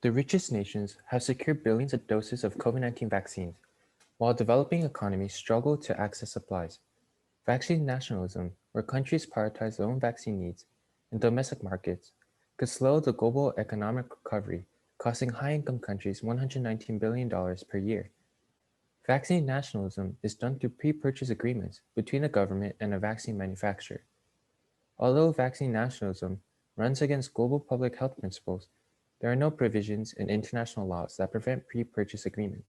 The richest nations have secured billions of doses of COVID-19 vaccines, while developing economies struggle to access supplies. Vaccine nationalism, where countries prioritize their own vaccine needs and domestic markets, could slow the global economic recovery, costing high-income countries $119 billion per year. Vaccine nationalism is done through pre-purchase agreements between the government and a vaccine manufacturer. Although vaccine nationalism runs against global public health principles, there are no provisions in international laws that prevent pre-purchase agreements.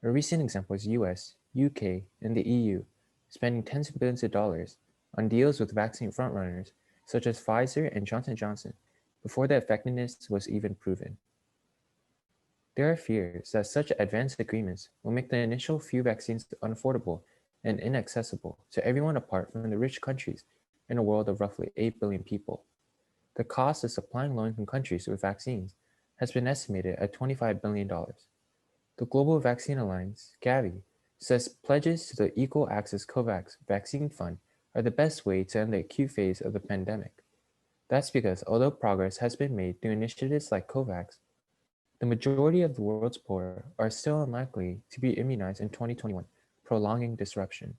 A recent example is US, UK, and the EU spending tens of billions of dollars on deals with vaccine frontrunners such as Pfizer and Johnson & Johnson before the effectiveness was even proven. There are fears that such advanced agreements will make the initial few vaccines unaffordable and inaccessible to everyone apart from the rich countries in a world of roughly 8 billion people. The cost of supplying low-income countries with vaccines has been estimated at $25 billion. The Global Vaccine Alliance, Gavi, says pledges to the Equal Access COVAX Vaccine Fund are the best way to end the acute phase of the pandemic. That's because although progress has been made through initiatives like COVAX, the majority of the world's poor are still unlikely to be immunized in 2021, prolonging disruption.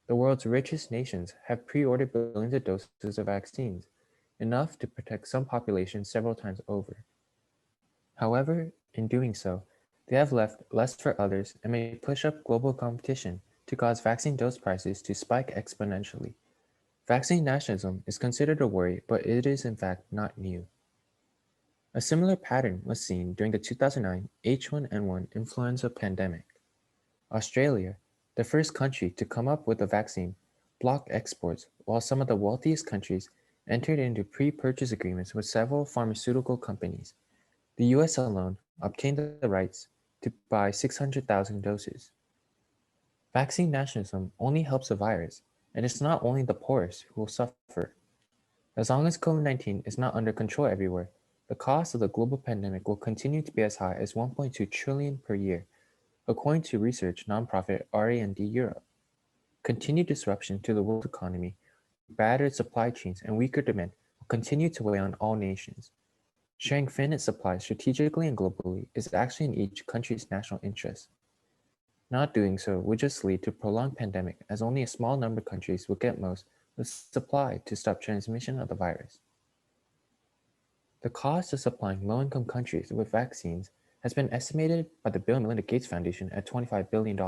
The world's richest nations have pre-ordered billions of doses of vaccines, enough to protect some populations several times over. However, in doing so, they have left less for others and may push up global competition to cause vaccine dose prices to spike exponentially. Vaccine nationalism is considered a worry, but it is in fact not new. A similar pattern was seen during the 2009 H1N1 influenza pandemic. Australia, the first country to come up with a vaccine, blocked exports while some of the wealthiest countries entered into pre-purchase agreements with several pharmaceutical companies. The US alone obtained the rights to buy 600,000 doses. Vaccine nationalism only helps the virus, and it's not only the poorest who will suffer. As long as COVID-19 is not under control everywhere, the cost of the global pandemic will continue to be as high as 1.2 trillion per year, according to research nonprofit R&D Europe. Continued disruption to the world economy, battered supply chains, and weaker demand will continue to weigh on all nations. Sharing finite supplies strategically and globally is actually in each country's national interest. Not doing so would just lead to a prolonged pandemic, as only a small number of countries will get most of the supply to stop transmission of the virus. The cost of supplying low-income countries with vaccines has been estimated by the Bill and Melinda Gates Foundation at $25 billion.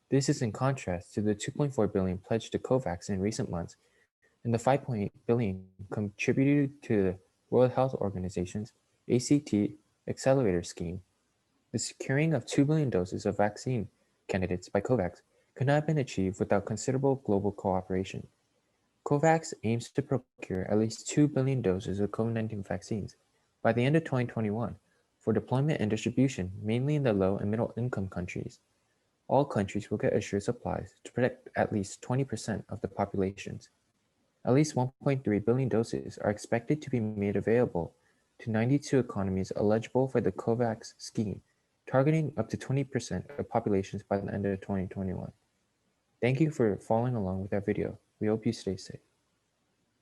This is in contrast to the $2.4 billion pledged to COVAX in recent months and the $5.8 billion contributed to the World Health Organization's ACT Accelerator Scheme. The securing of 2 billion doses of vaccine candidates by COVAX could not have been achieved without considerable global cooperation. COVAX aims to procure at least 2 billion doses of COVID-19 vaccines by the end of 2021 for deployment and distribution mainly in the low and middle income countries. All countries will get assured supplies to protect at least 20% of the populations. At least 1.3 billion doses are expected to be made available to 92 economies eligible for the COVAX scheme, targeting up to 20% of populations by the end of 2021. Thank you for following along with our video. We hope you stay safe.